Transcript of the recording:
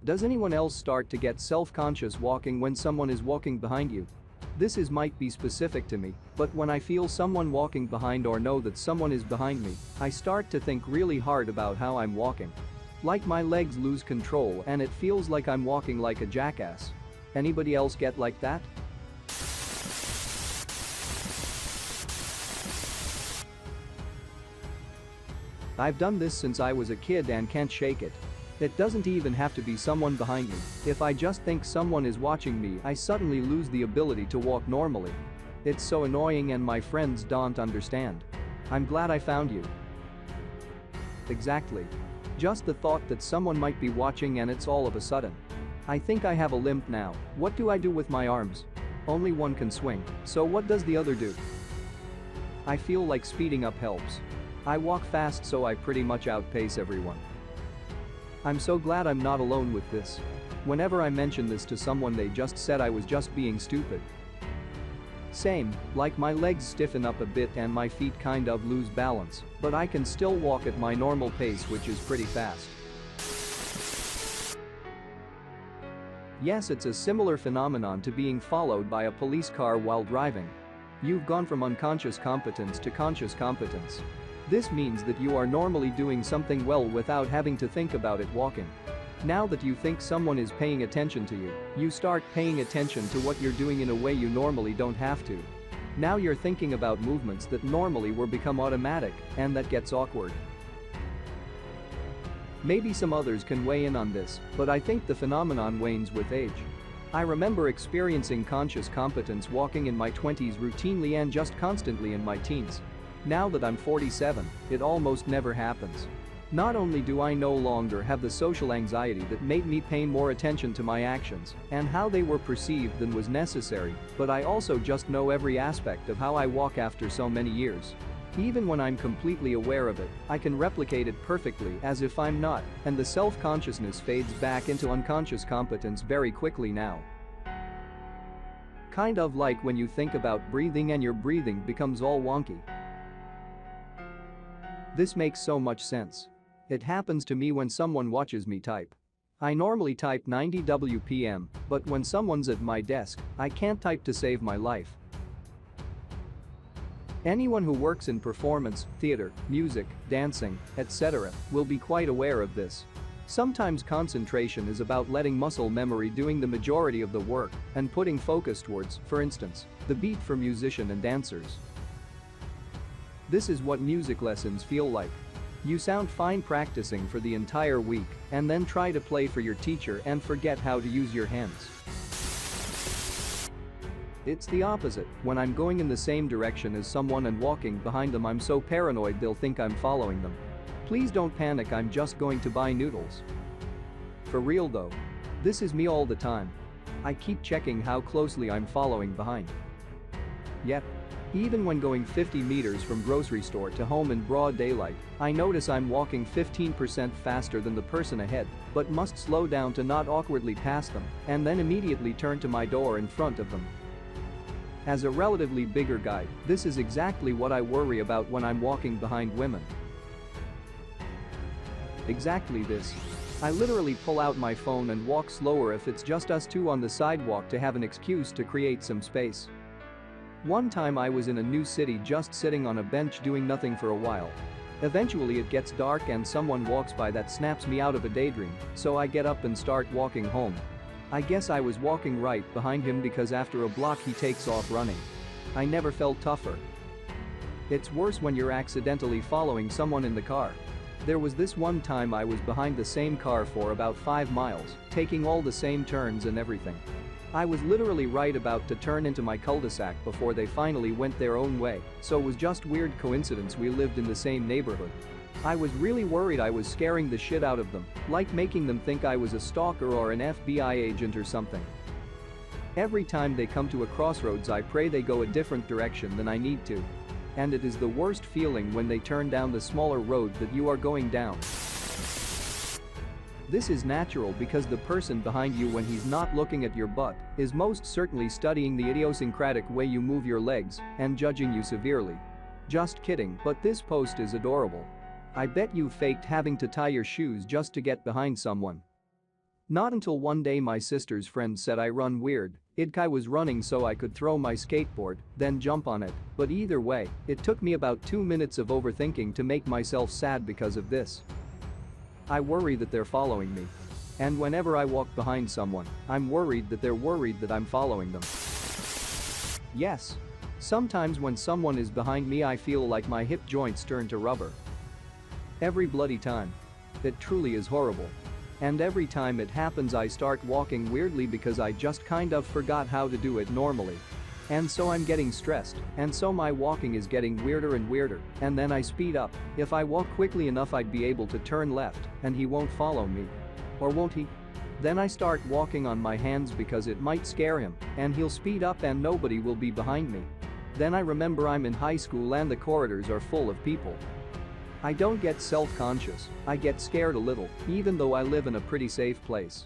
Does anyone else start to get self-conscious walking when someone is walking behind you? Might be specific to me, but when I feel someone walking behind or know that someone is behind me, I start to think really hard about how I'm walking. Like my legs lose control and it feels like I'm walking like a jackass. Anybody else get like that? I've done this since I was a kid and can't shake it. It doesn't even have to be someone behind me. If I just think someone is watching me, I suddenly lose the ability to walk normally. It's so annoying and my friends don't understand. I'm glad I found you. Exactly. Just the thought that someone might be watching and it's all of a sudden. I think I have a limp now. What do I do with my arms? Only one can swing, so what does the other do? I feel like speeding up helps. I walk fast so I pretty much outpace everyone. I'm so glad I'm not alone with this. Whenever I mention this to someone they just said I was just being stupid. Same, like my legs stiffen up a bit and my feet kind of lose balance, but I can still walk at my normal pace, which is pretty fast. Yes, it's a similar phenomenon to being followed by a police car while driving. You've gone from unconscious competence to conscious competence. This means that you are normally doing something well without having to think about it walking. Now that you think someone is paying attention to you, you start paying attention to what you're doing in a way you normally don't have to. Now you're thinking about movements that normally were become automatic, and that gets awkward. Maybe some others can weigh in on this, but I think the phenomenon wanes with age. I remember experiencing conscious competence walking in my 20s routinely and just constantly in my teens. Now that I'm 47, it almost never happens. Not only do I no longer have the social anxiety that made me pay more attention to my actions and how they were perceived than was necessary, but I also just know every aspect of how I walk after so many years. Even when I'm completely aware of it, I can replicate it perfectly as if I'm not, and the self-consciousness fades back into unconscious competence very quickly now. Kind of like when you think about breathing and your breathing becomes all wonky. This makes so much sense. It happens to me when someone watches me type. I normally type 90 WPM, but when someone's at my desk, I can't type to save my life. Anyone who works in performance, theater, music, dancing, etc. will be quite aware of this. Sometimes concentration is about letting muscle memory doing the majority of the work and putting focus towards, for instance, the beat for musicians and dancers. This is what music lessons feel like. You sound fine practicing for the entire week and then try to play for your teacher and forget how to use your hands. It's the opposite. When I'm going in the same direction as someone and walking behind them, I'm so paranoid they'll think I'm following them. Please don't panic, I'm just going to buy noodles. For real though. This is me all the time. I keep checking how closely I'm following behind. Yet, even when going 50 meters from grocery store to home in broad daylight, I notice I'm walking 15% faster than the person ahead, but must slow down to not awkwardly pass them, and then immediately turn to my door in front of them. As a relatively bigger guy, this is exactly what I worry about when I'm walking behind women. Exactly this. I literally pull out my phone and walk slower if it's just us two on the sidewalk to have an excuse to create some space. One time I was in a new city just sitting on a bench doing nothing for a while. Eventually it gets dark and someone walks by that snaps me out of a daydream, so I get up and start walking home. I guess I was walking right behind him because after a block he takes off running. I never felt tougher. It's worse when you're accidentally following someone in the car. There was this one time I was behind the same car for about 5 miles, taking all the same turns and everything. I was literally right about to turn into my cul-de-sac before they finally went their own way, so it was just weird coincidence we lived in the same neighborhood. I was really worried I was scaring the shit out of them, like making them think I was a stalker or an FBI agent or something. Every time they come to a crossroads I pray they go a different direction than I need to. And it is the worst feeling when they turn down the smaller road that you are going down. This is natural because the person behind you, when he's not looking at your butt, is most certainly studying the idiosyncratic way you move your legs and judging you severely. Just kidding, but this post is adorable. I bet you faked having to tie your shoes just to get behind someone. Not until one day my sister's friend said I run weird. I was running so I could throw my skateboard, then jump on it, but either way, it took me about 2 minutes of overthinking to make myself sad because of this. I worry that they're following me. And whenever I walk behind someone, I'm worried that they're worried that I'm following them. Yes. Sometimes when someone is behind me I feel like my hip joints turn to rubber. Every bloody time. It truly is horrible. And every time it happens I start walking weirdly because I just kind of forgot how to do it normally. And so I'm getting stressed, and so my walking is getting weirder and weirder, and then I speed up. If I walk quickly enough I'd be able to turn left, and he won't follow me. Or won't he? Then I start walking on my hands because it might scare him, and he'll speed up and nobody will be behind me. Then I remember I'm in high school and the corridors are full of people. I don't get self-conscious, I get scared a little, even though I live in a pretty safe place.